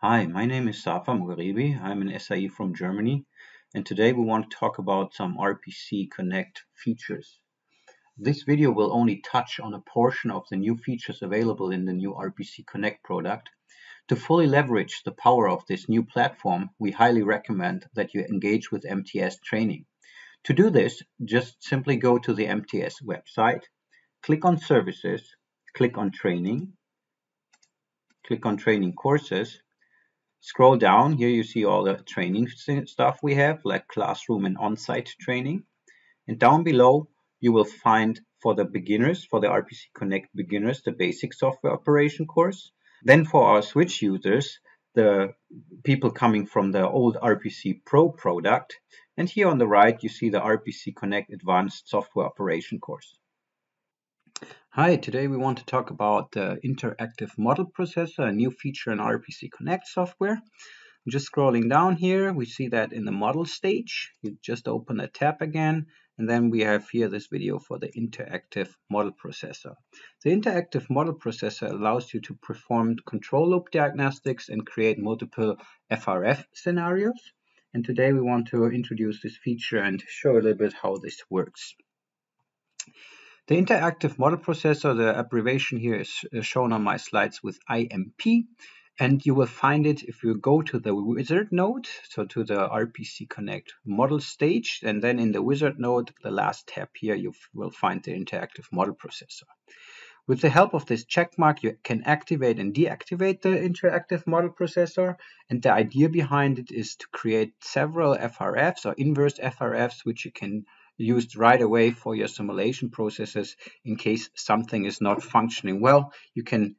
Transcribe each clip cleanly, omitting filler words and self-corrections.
Hi, my name is Safa Mogharebi. I'm an SIE from Germany, and today we want to talk about some RPC Connect features. This video will only touch on a portion of the new features available in the new RPC Connect product. To fully leverage the power of this new platform, we highly recommend that you engage with MTS training. To do this, just simply go to the MTS website, click on Services, click on Training courses. Scroll down, here you see all the training stuff we have, like classroom and on-site training. And down below, you will find for the beginners, for the RPC Connect beginners, the basic software operation course. Then for our Switch users, the people coming from the old RPC Pro product. And here on the right, you see the RPC Connect Advanced Software Operation course. Hi, today we want to talk about the interactive model processor, a new feature in RPC Connect software. Just scrolling down here, we see that in the model stage, you just open a tab again, and then we have here this video for the interactive model processor. The interactive model processor allows you to perform control loop diagnostics and create multiple FRF scenarios. And today we want to introduce this feature and show a little bit how this works. The interactive model processor, the abbreviation here is shown on my slides with IMP, and you will find it if you go to the wizard node, so to the RPC Connect model stage, and then in the wizard node, the last tab here, you will find the interactive model processor. With the help of this check mark, you can activate and deactivate the interactive model processor, and the idea behind it is to create several FRFs or inverse FRFs, which you can used right away for your simulation processes. In case something is not functioning well, you can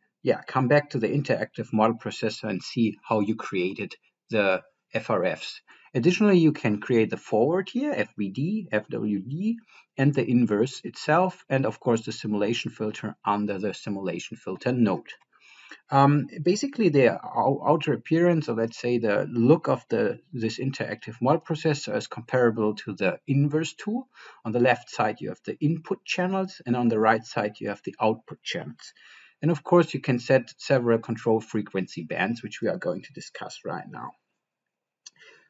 come back to the interactive model processor and see how you created the FRFs. Additionally, you can create the forward here, FWD, FWD, and the inverse itself, and of course the simulation filter under the simulation filter node. Basically, the outer appearance, or let's say the look of this interactive model processor, is comparable to the inverse tool. On the left side, you have the input channels, and on the right side, you have the output channels. And of course, you can set several control frequency bands, which we are going to discuss right now.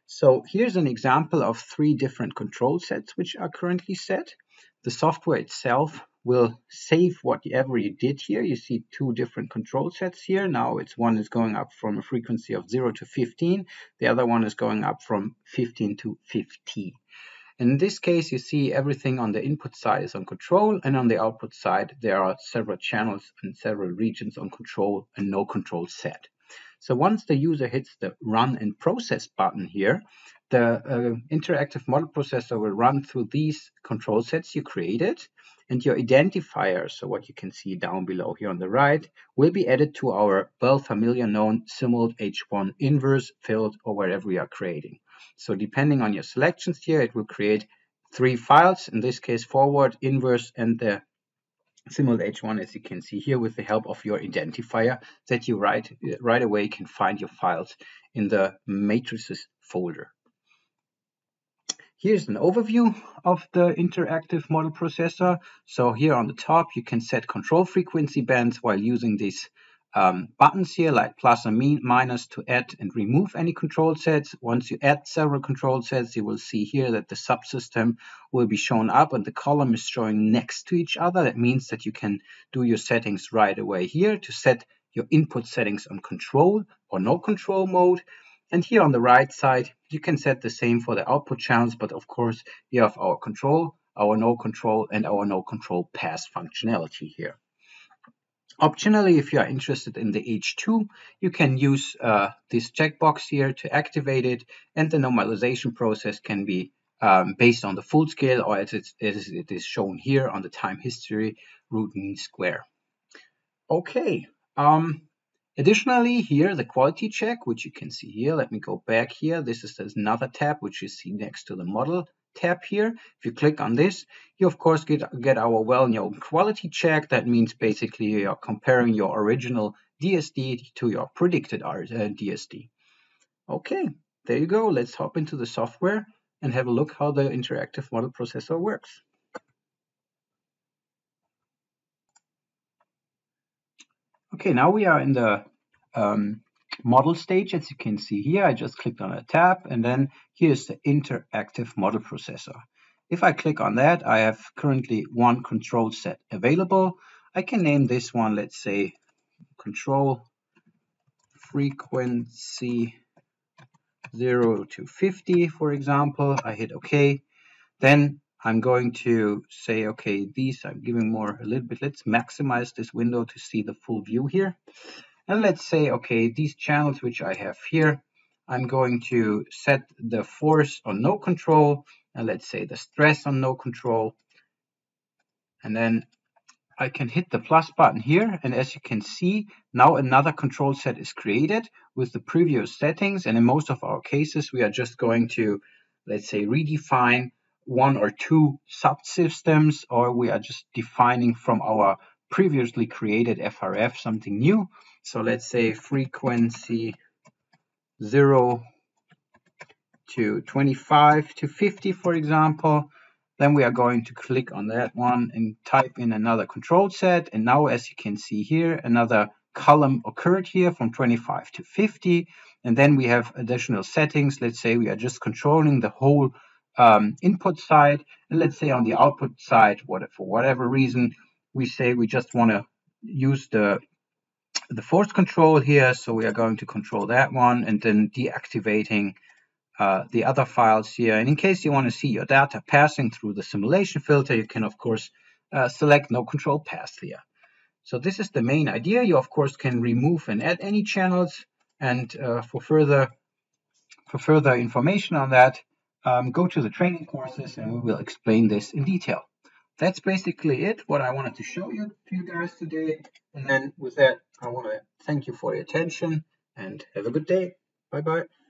So here's an example of 3 different control sets which are currently set. The software itself will save whatever you did here. You see 2 different control sets here. Now one is going up from a frequency of 0 to 15. The other one is going up from 15 to 50. In this case, you see everything on the input side is on control, and on the output side, there are several channels and several regions on control and no control set. So once the user hits the Run and Process button here, the interactive model processor will run through these control sets you created, and your identifier, so what you can see down below here on the right, will be added to our well familiar known simult H1 inverse field or wherever we are creating. So depending on your selections here, it will create 3 files, in this case forward, inverse, and the simult H1, as you can see here, with the help of your identifier that you right away can find your files in the matrices folder. Here's an overview of the interactive model processor. So here on the top, you can set control frequency bands while using these buttons here, like plus and minus, to add and remove any control sets. Once you add several control sets, you will see here that the subsystem will be shown up and the column is showing next to each other. That means that you can do your settings right away here to set your input settings on control or no control mode. And here on the right side, you can set the same for the output channels, but of course, you have our control, our no control, and our no control pass functionality here. Optionally, if you are interested in the H2, you can use this checkbox here to activate it, and the normalization process can be based on the full scale, or as it is shown here on the time history root mean square. Okay. Additionally, here the quality check, which you can see here. Let me go back here. This is another tab which you see next to the model tab here. If you click on this, you of course get our well-known quality check. That means basically you're comparing your original DSD to your predicted DSD. Okay, there you go. Let's hop into the software and have a look how the interactive model processor works. Okay, now we are in the model stage, as you can see here. I just clicked on a tab, and then here's the interactive model processor. If I click on that, I have currently one control set available. I can name this one, let's say, control frequency 0 to 50, for example. I hit OK. Then I'm going to say, okay, these I'm giving more a little bit. Let's maximize this window to see the full view here. And let's say, okay, these channels which I have here, I'm going to set the force on no control, and let's say the stress on no control. And then I can hit the plus button here, and as you can see, now another control set is created with the previous settings. And in most of our cases, we are just going to, let's say, redefine one or two subsystems, or we are just defining from our previously created FRF something new. So let's say frequency 0 to 25 to 50, for example. Then we are going to click on that one and type in another control set. And now, as you can see here, another column occurred here from 25 to 50. And then we have additional settings. Let's say we are just controlling the whole input side. And let's say on the output side, for whatever reason, we say we just want to use the force control here. So we are going to control that one and then deactivating the other files here. And in case you want to see your data passing through the simulation filter, you can, of course, select no control path here. So this is the main idea. You, of course, can remove and add any channels. And for further information on that, go to the training courses and we will explain this in detail. That's basically it, what I wanted to show you to you guys today. And then with that, I want to thank you for your attention and have a good day. Bye-bye.